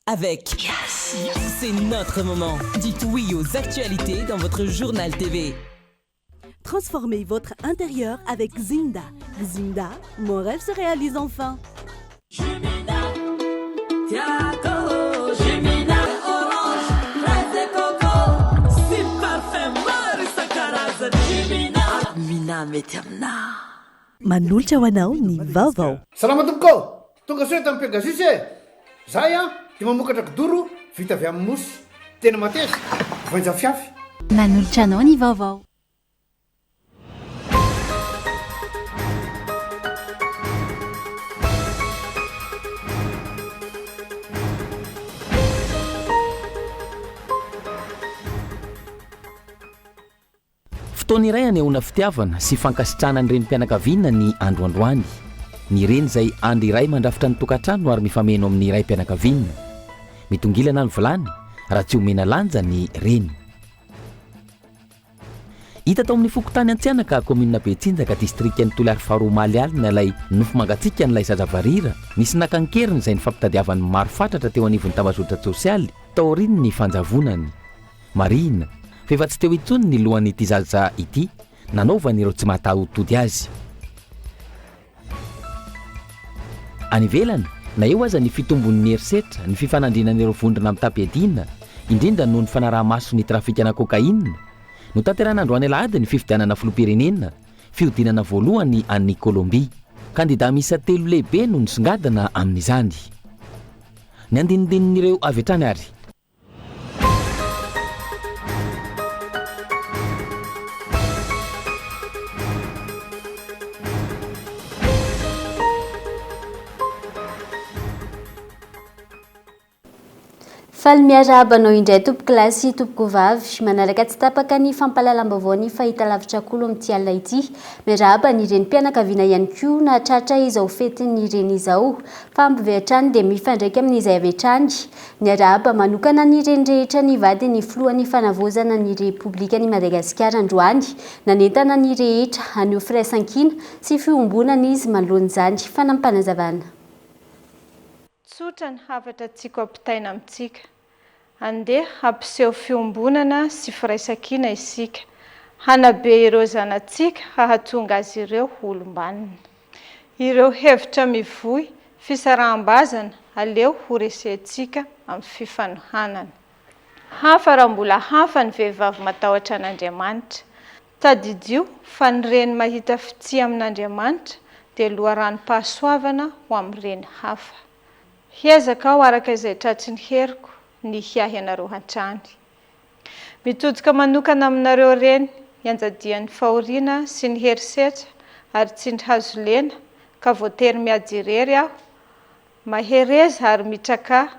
avec Yes. C'est notre moment. Dites oui aux actualités dans votre journal TV. Transformez votre intérieur avec Zinda. Zinda, mon rêve se réalise enfin. Jumina, Tiago, Jumina, orange, fraise et coco, si parfum Marisa Caraza, Jumina, Mina Meterna. Manolotra ho anao ny vaovao. Salama tompoko, tonga soe tamin'ny Pegasus e. Zahay dia mamokatra kidoro vita avy amin'ny mosy. Tena mateza, voanja fiafy. Manolotra anao ny vaovao. Fotoana iray anehoana fitiavana sy fankasitrahana ny renim-pianakaviana ny androandroany. Ny reny izay andro iray mandrafitra ny tokantrano ary mifameno amin'ny iray mpianakaviana. Mitongilana ny vilany raha tsy omena lanja ny reny. Hita tao amin'ny Fokotany Antsianaka komina Betsinjaka distriktan'ny Toliary faharoa Malialina ilay nofo mangatsiaka n'ilay zazavarira nisy nakankeriny izay nifampitadiavany maro fatratra teo anivon'ny tambazotra sosialy tao aoriany ny fanjavonany. Marina fa efa tsy teo intsony ny lohan'ity zaza ity nanaovany ireo tsy mahataha-tody azy. Any ivelany na eo aza ny fitombon'ny herisetra ny fifanandrinan'ireo vondrona amin'ny tapiadina indrindra noho ny fanaraha-maso ny trafikana kokaina no tanteran'androany alahady ny fifidianana filoham-pirenena fihodinana voalohany an'ny Kolombia. Kandida miisa 3 lehibe no nisongadina amin'izany. Ny andinindin'ireo avy hatrany ary. Faly miarabanao indray tompoko lasy tompoko vavy manaraka tsy tapaka ny fampahalalam-baovao ny fahita lavitra kolo amin'ity alina ity. Miaraba ny renim-pianakaviana ihany koa na tratra izao fetiny reny izao fa ampivehatrany dia mifandraika amin'izay avy hatrany. Miaraba manokana ny reny rehetra ny vady ny filohan'ny fanavozana ny Repoblikan'i Madagasikara androany nanentana ny rehetra anio firaisankina sy fiombonana izy manoloana izany fanampanazavana. Tsotra ny hafatra tsika ampitaina amintsika. Andeha hampiseho fiombonana sy firaisankina isika. Hanabe ireo zanatsika hahatonga azy ireo olombanina. Ireo hevitra mivoy fisaraham-bazana aleo ho resentsika amin'ny fifanohanana. Hafa raha mbola hafa ny vehivavy matahotra an'Andriamanitra. Tadidio fa ny reny mahita fitsia amin'Andriamanitra dia loharanom-pahasoavana ho amin'ny reny hafa. Hiezaka aho araka izay tratry ny heriko ny hiahy anareo hatrany. Mitodika manokana aminareo reny hianjadian'ny fahoriana sy ny herisetra ary tsindry hazo lena ka voatery miady irery aho. Mahereza ary mitraka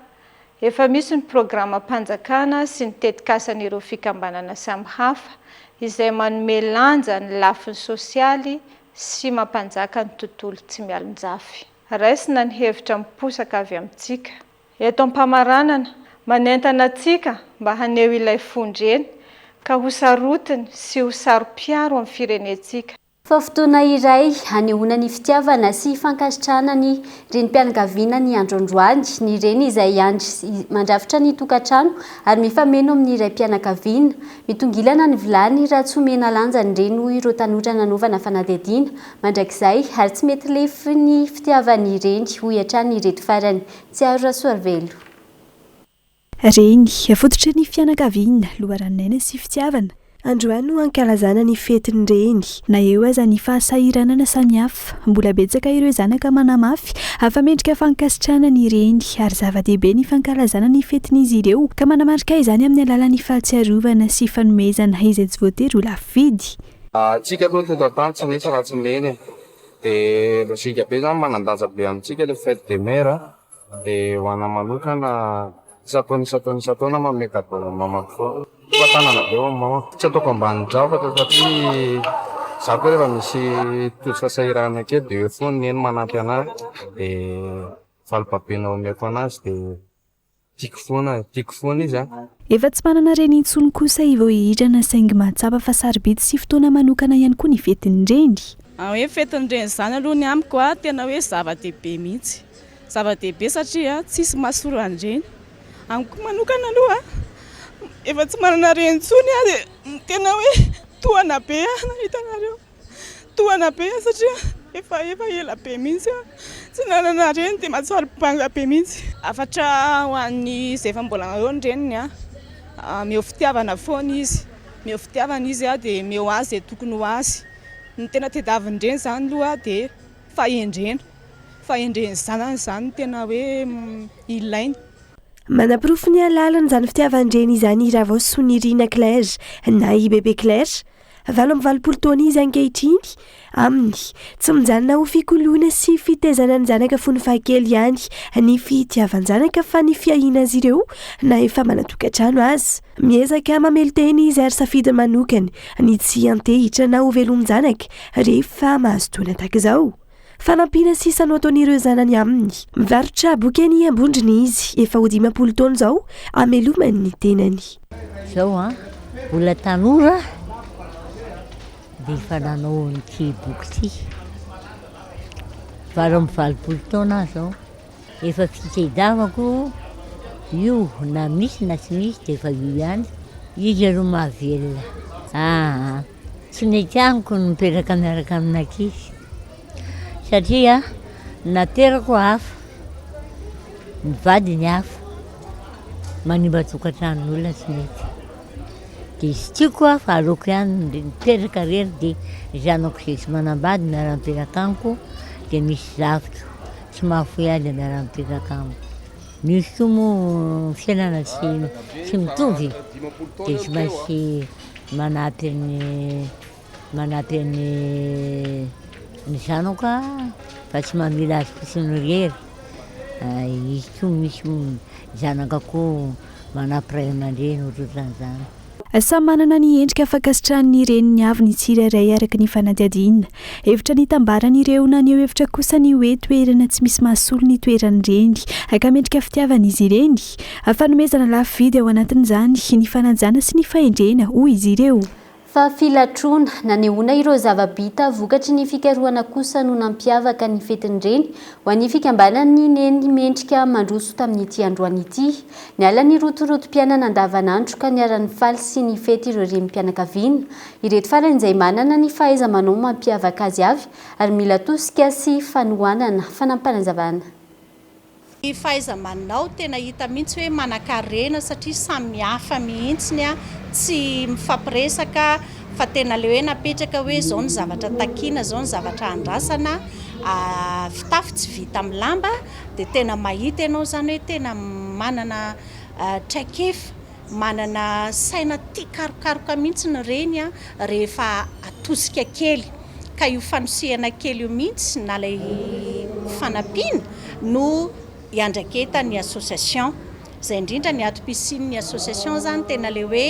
efa misy ny programa mpanjakana sy ny tetikasan'ireo fikambanana samihafa izay manome lanja ny lafiny sosialy sy mampanjaka ny tontolo tsy mialonjafy. Raisina ny hevitra miposaka avy amintsika. Eto am-pamaranana manentana antsika mba haneho ilay fondreny ka ho sarotiny sy ho sarom-piaro amin'ny firenentsika. Fa fotoana iray hanehoana ny fitiavana sy fankasitrahana ny renim-pianakaviana ny androandroany ny reny izay andry mandrafitra ny tokantrano ary mifameno amin'ny iray mpianakaviana. Mitongilana ny vilany raha tsy omena lanja ny reny hoy ireo tanora nanaovana fanadihadiana mandrakizay ary tsy mety lefy ny fitiavany reny hoy hatrany ireto farany. Tsiaro Rasoarvelo. Reny fototra ny fianakaviana loharanaina sy fitiavana. Androany no ankalazana ny fetiny reny na eo aza ny fahasahiranana samihafa. Mbola betsaka ireo zanaka manamafy afa-mendrika fankasitrahana ny reny ary zava-dehibe ny fankalazana ny fetin'izy ireo ka manamarika izany amin'ny alalan'ny fahatsiarovana sy fanomezana izay tsy voatery ho lafo vidy. Tsika aloha tontatany tsy misy raha tsy meny dia lozika be zany manandanja be amintsika le fête de mère dia ho ana manokana isataona manome cadeau mamako foana. Tanana be mama tsy ataoko ambany-javatra satria za koa rehefa misy tosi-fasahirana kely dia eo foana ny eny manampy anazy dia valibabena omeko anazy dia tiako foana izy. Efa tsy manana reny intsony kosa vao hihidrana saingy mahatsapa fa sarobidy sy fotoana manokana ihany koa ny fetin'ny reny. Hoe fetin'ny reny izany aloha ny amiko tena hoe zava-dehibe mihitsy. Zava-dehibe satria tsisy mahasolo an'ireny amiko manokana aloha efa tsy manana rentsony a dia tena hoe tohana be ana hitanareo tohana be satria efa ela be mihitsy tsy nanana reny dia mahatsara banga be mihitsy afatra ho an'ny izay efa mbola eo ny reniny a meo fitiavana foana izy meo fitiavana izy a dia meo azy dia tokony ho azy ny tena tediaviny reny zany aloha dia fahendreny zanany zany tena hoe ilainy. Manapirofo ny alalany izany fitiavan-dreny izany raha vao sonirina Claire na i bebe Claire 20 taona izy ankehitriny aminy tsy mijanona ho fikoloana sy fitezana ny zanaka fony fahakely ihany ny fitiavan-janaka fa ny fiahiana azy ireo na efa manatokantrano azy miezaka mamely teny izy ary safidy manokany ny tsy antehitra na ho velomin-janaka rehefa mahazo taona tahaka izao. Fanampiana sisa no ataon'ireo zanany aminy mivarotra bokeny ambondriny izy efa ho 20 taona izao amelomany ny tenany. Zao mbola tanora dia efa nanao nyty boky ty 20 taona zao efa fitediavako io na misy na tsy misy dia efa io ihany izy aro mahavelona tsy mety amiko no mipetraka miaraka amin'ankizy satria naterako hafa mivadiny hafa manimba tokantranon'olona tsy mety dia izy tiako fa aleoko ihany mipetraka rery dia zanako izay tsy manambady miara-mipetraka amiko dia misy zaviko tsy mahafoy azy miara-mipetraka amiko misy koa moa fiainana tsy mitovy dia tsy maintsy manampy ny zanako fa tsy mamila azy fosiny rery izy koa misy zanaka koa manampy ray aman-dreny ohatran'izany. Samy manana ny endrika afa-kasitrahan'ny reniny avy ny tsirairay araka ny fanadihadiana efitra ny tambaran'ireo na ny eo efitra kosa ny hoe toerana tsy misy mahasolo ny toeran'ny reny akamendrika fitiavana izy ireny fanomezana lafo vidy ao anatin'izany ny fanajana sy ny fahendrena hoy izy ireo. Fa filatrona nanehoana ireo zava-bita vokatry ny fikarohana kosa no nampiavaka ny fetin'ireny ho an'ny fikambanany neny mendrika mandroso tamin'ity androany ity ny alan'ny rotorotom-piainana andavanandro ka niara-ny faly sy ny fety ireo renim-pianakaviana ireto farany izay manana ny fahaiza-manao mampiavaka azy avy ary mila tosika sy fanohanana fanampanazavana. Ny fahaiza-manao tena hita mihitsy hoe manan-karena satria samy hafa mihitsy tsy mifampiresaka fa tena le hoe napetraka hoe zao ny zavatra takiana zao ny zavatra andrasana fitafy tsy vita amin'ny lamba dia tena mahita ianao zany hoe tena manana traikefa manana saina tia karokaroka mihitsy ny reny rehefa atosika kely ka io fanosehana kely io mihitsy na lay fanampiana no iandraketa ny association zay indrindra ny atom-pisin'ny association zany tena le hoe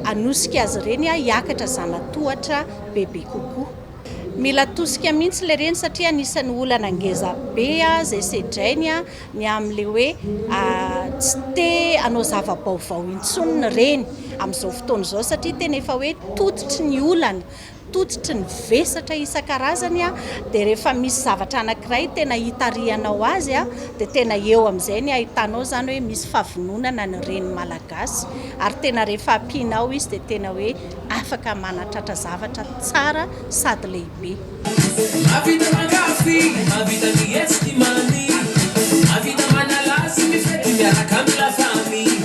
anosika azy reny hiakatra zanatohatra bebe kokoa mila tosika mihitsy le reny satria anisan'ny olana ngeza be zay sedrainy ny amin'le hoe tsy te anao zava-baovao intsony ny reny amin'izao fotoana izao satria tena efa hoe tototry ny olana tototry ny vesatra isan-karazany dia rehefa misy zavatra anankiray tena hitarihanao azy dia tena eo amin'izay ny ahitanao zany hoe misy fahavononana ny reny malagasy ary tena rehefa ampianao izy dia tena hoe afaka manatratra zavatra tsara sady lehibe. Mavita mangafi, mavita miestimani, mavita manalasi mifeti miaraka amin'ny la famille.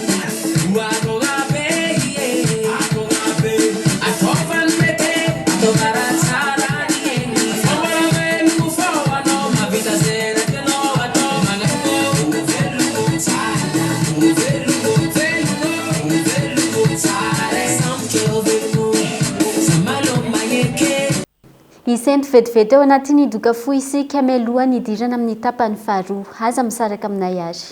Isento vetivety ao anatin'ny doka fohy isika mialohan'ny idirana amin'ny tapany faharoa aza misaraka aminay ary.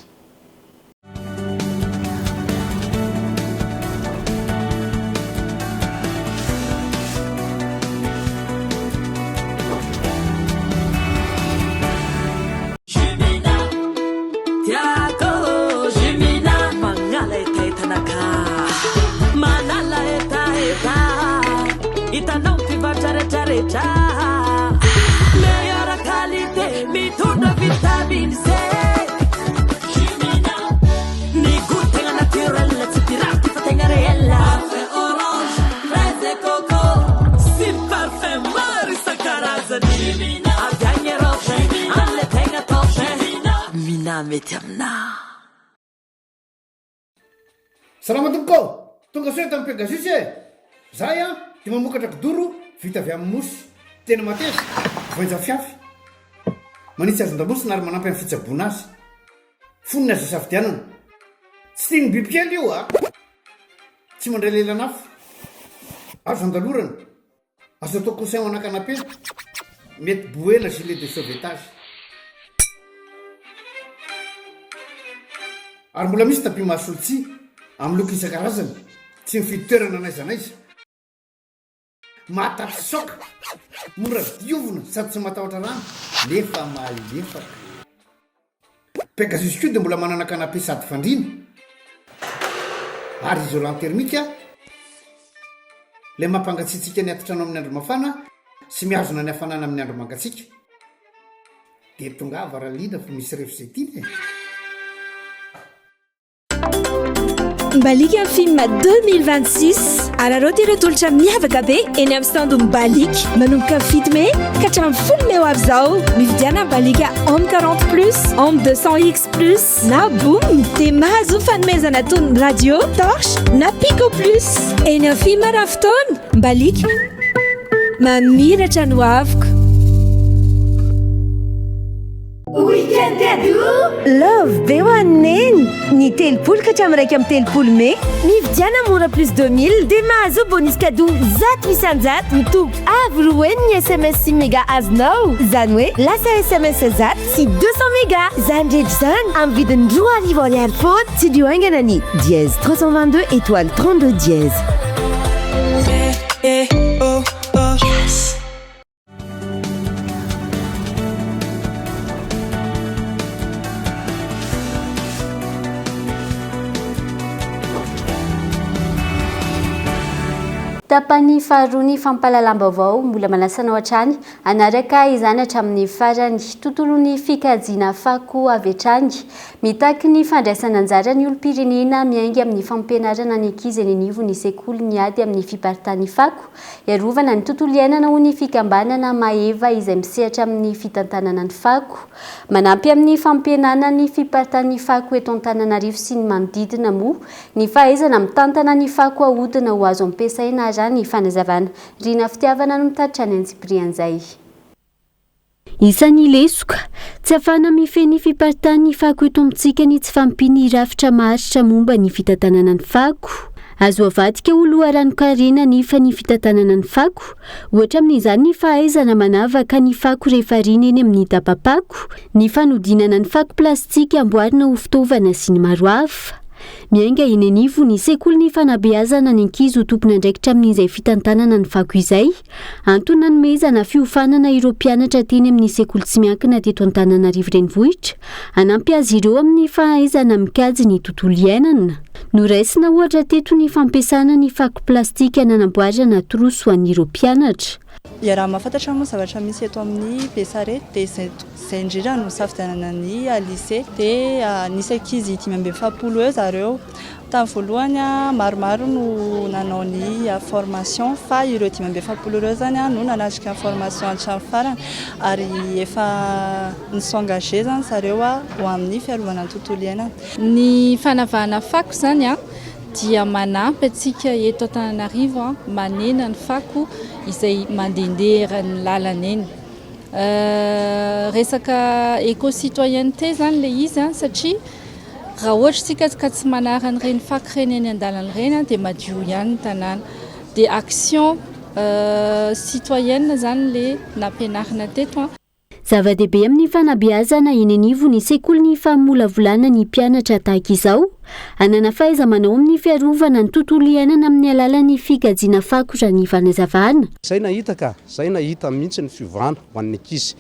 Meilleure qualité, mitunda vitamine C. Jimina, ni mety aminah. Salama tompoko tonga soe tamin'ny Pegasus e. Zahay dia mamokatra kidoro vita avy amin'ny mosy tena mateza voenja fiafy manitsy azon-damosina ary manampy amin'ny fitsaboana azy fonina azy safidianana tsy tiany bibikely io tsy mandray lelanafo azo andalorana azo atao coussin anakanapena mety boela gilet de sauvetage ary mbola misy tapis mahasolotsi amin'ny loko isan-karazany tsy mifidy toerana n'aiza n'aiza mahatatry soka mora diovina sady tsy matahotra rano nefa malefaka. Pegasus koa dia mbola manana canapé sady fandriana ary isolant thermique ilay mampangatsiatsika ny atotrano amin'ny andro mafana sy mihazona ny hafanana amin'ny andro mangatsiaka dia tonga varaliana fa misy refzetiny Mbalik film 2026 arareo ireo tolotra miavaka be eny amin'ny stando Mbalik manomboka fidy me ka hatramin'ny 10 meo avy zao mividiana Mbalik homme 40 plus homme 200x plus na boom dia mahazo fanomezana toy ny radio torche na pico plus eny amin'ny film rafotoana Mbalik mamiratra no avoko. Weekend ado love be ho aneny ny telopolo ka hatramin'ny raika amin'ny telopolo me mividiana mora plus 2000 dia mahazo bonus cadeau zato isan-jato mitovy avy roeny ny SMS 6 méga azonao izany hoe lasa SMS zato sy 200 méga izany rehetra izany amin'ny vidiny 2 ariary foana tsy dioingana ny dièse 322 étoile 32 dièse. Tapany faharoa fampalalam-baovao mbola manasana hatrany anaraka izany hatramin'ny farany tontolon'ny fikajiana fako avy hatrany mitaky ny fandraisana anjara ny olom-pirenena miainga amin'ny fampianarana ny ankizy eny anivon'ny sekoly ny ady amin'ny fiparitany fako iarovana ny tontolo iainana ho ny fikambanana maheva izay misehatra amin'ny fitantanana ny fako manampy amin'ny fampianana ny fiparitany fako eto Antananarivo sy ny manodidina moa ny fahaizana mitantana ny fako ahodina ho azo ampiasaina ny fanazavana rina fitiavana no mitatitra ny antsiprian'izay. Isan'ny lesoka tsy afana mifeny fiparitany fako eto amintsika ny tsy fampiny rafitra maritra momba ny fitantanana ny fako. Azo avadika ho loharanokarena nefa ny fitantanana ny fako ohatra amin'izany ny fahaizana manavaka ny fako rehefa rina eny amin'ny tapapako ny fanodinana ny fako plastika amboarina ho fitaovana sy ny maro hafa. Miainga eny anivo ny sekoly ny fanabeazana ny ankizy ho tompona andraikitra amin'izay fitantanana ny fako izay antony nanomezana fiofanana ireo mpianatra teny amin'ny sekoly tsy miankina teto Antananarivo renivohitra hanampy azy ireo amin'ny fahaizana mikajy ny tontolo iainana. Noraisina ohatra teto ny fampiasana ny fako plastika nanamboarana troso ho an'ireo mpianatra. Raha mahafantatra moa zavatra misy eto amin'ny Besarety dia izay indrindra no safidianana ny lycée dia nisy ankizy 570 eo zareo. Tamin'ny voalohany maromaro no nanao ny formation fa ireo 570 ireo zany no nanatrika formation hatramin'ny farany ary efa nisengagé zany zareo ho amin'ny fiarovana ny tontolo iainana. Ny fanavahana fako zany dia manampy antsika eto Antananarivo manena ny fako izay mandehandeha ny lalana eny. Resaka éco-citoyenneté zany le izy satria raha ohatra tsika ka tsy manara an'ireny fako ireny eny an-dalana ireny dia madio ihany ny tanàna. Dia action citoyenne zany le nampianarina teto. Zava-dehibe amin'ny fanabeazana eny anivo ny sekoly ny famolavolana ny mpianatra tahaka izao anana fahaiza-manao amin'ny fiarovana ny tontolo iainana amin'ny alalan'ny fikajiana fako raha ny fanazavana. Zay nahita mihitsy ny fiovana ho an'ny ankizy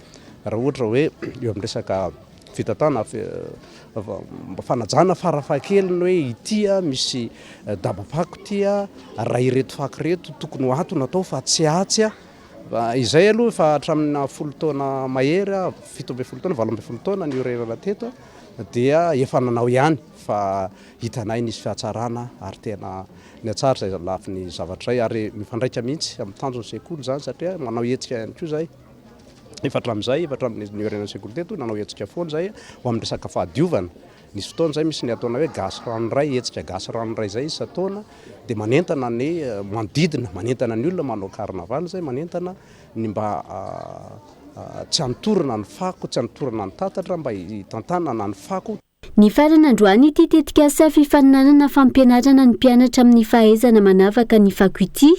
raha ohatra hoe eo amin'ny resaka fitatana fanajana farafahakeliny hoe itya misy dabapako tya raha ireto fako reto tokony ho ato natao fa tsy atsy izay aloha fa hatramin'ny 10 taona mahery 17 taona 18 taona ny orerana teto dia efa nanao ihany fa hitanay nisy fihatsarana ary tena ny atsara izay lafiny zavatra izay ary mifandraika mihitsy amin'ny tanjon'ny sekoly zany satria manao hetsika ihany koa zay. efatra amin'ny nuérena sécurité to nanao hetsika foana zay ho amin'ny resaka fahadiovana nisy fotoana zay misy ny ataona hoe gasy ranoray hetsika gasy ranoray zay isataona dia manentana ny manodidina manentana ny olona manao carnaval zay manentana ny mba tsy anotorana ny fako tsy anotorana ny tatatra mba hitantanana ny fako. Ny farana androany ity tetikasa fifaninanana fampianarana ny mpianatra amin'ny fahaizana manavaka ny fako ity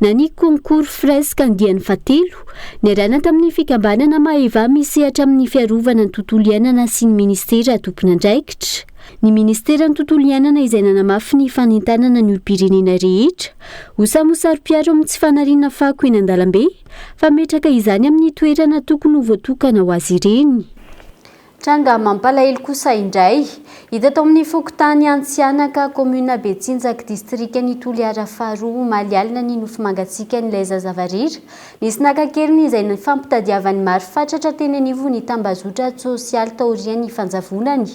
na ny concours fresque andiany fatelo niarana tamin'ny fikambanana Maheva misehatra amin'ny fiarovana ny tontolo iainana sy ny ministera tompon'andraikitra. Ny ministera ny tontolo iainana izay nanamafy ny fanintanana ny olom-pirenena rehetra ho samosarom-piaro amin'ny tsy fanariana fako eny an-dalambe fa metraka izany amin'ny toerana tokony ho voatokana ho azy ireny. Tranga mampalahelo kosa indray hita tao amin'ny fokotany Antsianaka commune Betsinjaka distriktan'ny Toliara faharoa Malialina ny nofo mangatsiaka n'ilay zazavarira nisy nakakeliny izay ny fampitadiavany maro fatratra teny anivo ny tambazotra sosialy taorian'ny fanjavonany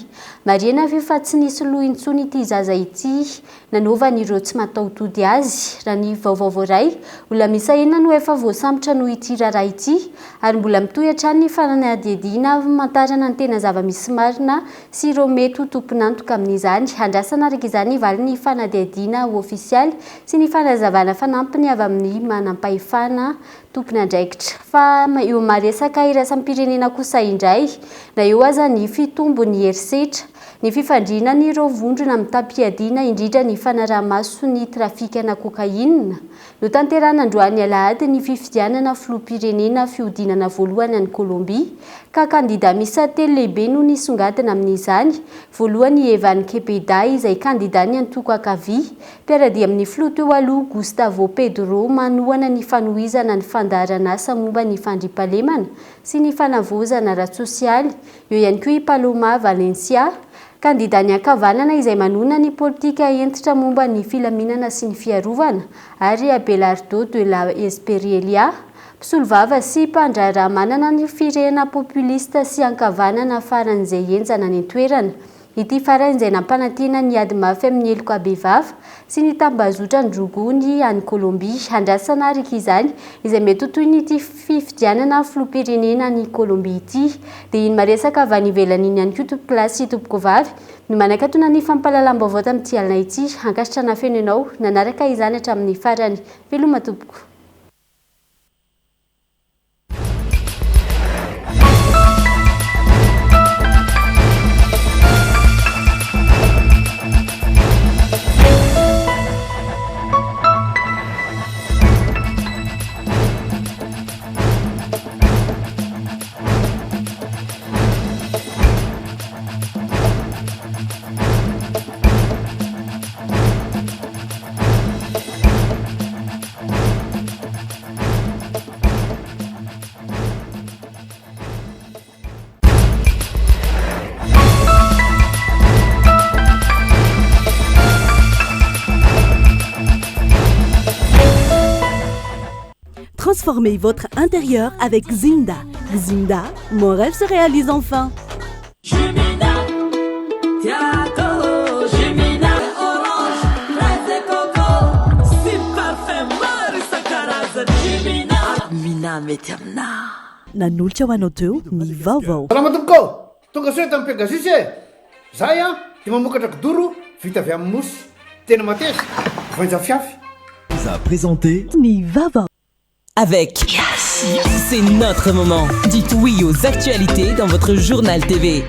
mariana fa tsy nisy loha intsony ity zaza ity nanaovany ireo tsy mataotody azy raha ny vaovao voaray olona misahina no efa voasambotra no ity raharaha ity ary mbola mitohy hatrany ny fananadiadina mantarana ny tena zava-misy marina sy ireo mety ho tompon'antoka amin'izany andrasana araka izany vali ny fanadiadina ofisialy sy ny fanazavana fanampiny avy amin'ny manampahefana tompony andraikitra fa eo maresaka iraisam-pirenena kosa indray na eo aza ny fitombo ny herisetra ny fifandrina ny ireo vondrona mitampiadiana indrindra ny fanarahamaso ny trafikana kokaina no tanterana androany alahady ny fifidianana filoham-pirenena fihodinana voalohany any Kolombia ka kandida misa telo lehibe no nisongadina amin'izany voalohany Evan Kepeda izay kandida ny antoko akavia mpiaradia amin'ny filoha teo aloha Gustavo Pedro manohana ny fanohizana ny fandaharana asa momba ny fandriampahalemana sy ny fanavozana ara-tsosialy eo ihany koa i Paloma Valencia kandida ny ankavanana izay manona ny politika entitra momba ny filaminana sy ny fiarovana ary Abelardo de la Esperielia mpisolovava sy mpandraharaha manana ny firena populista sy ankavanana faran'izay enjana ny toerana ity farany izay nampanantina ny ady mafy amin'ny eloko abevava sy ny tambazotra ndrogony any Kolombia andrasana araka izany izay mety toy ny ity fifidianana filoham-pirenena ny Kolombia ity dia iny maresaka avy any ivelan'iny ihany koa tompo kilasy tompoko vavy ny manakatona ny fampahalalam-baovao tamin'ity alina ity ankasitrana feno ianao nanaraka izany hatramin'ny farany veloma tompoko. Transformez votre intérieur avec Zinda. Zinda, mon rêve se réalise enfin. Jumina, Tiago, Jumina, orange, fraise et coco, si parfait, Marisa Caraza, Jumina, Mina Meterna. Nanolotra ho anao teo ny vaovao. Salama tompoko, tonga soa tamin'ny Pegasus e. Zahay dia mamokatra kidoro vita avy amin'ny mosy, tena mateza, voanja fiafy. Vous a présenté Ny vaovao. Avec Yassi, c'est notre moment. Dites oui aux actualités dans votre journal TV.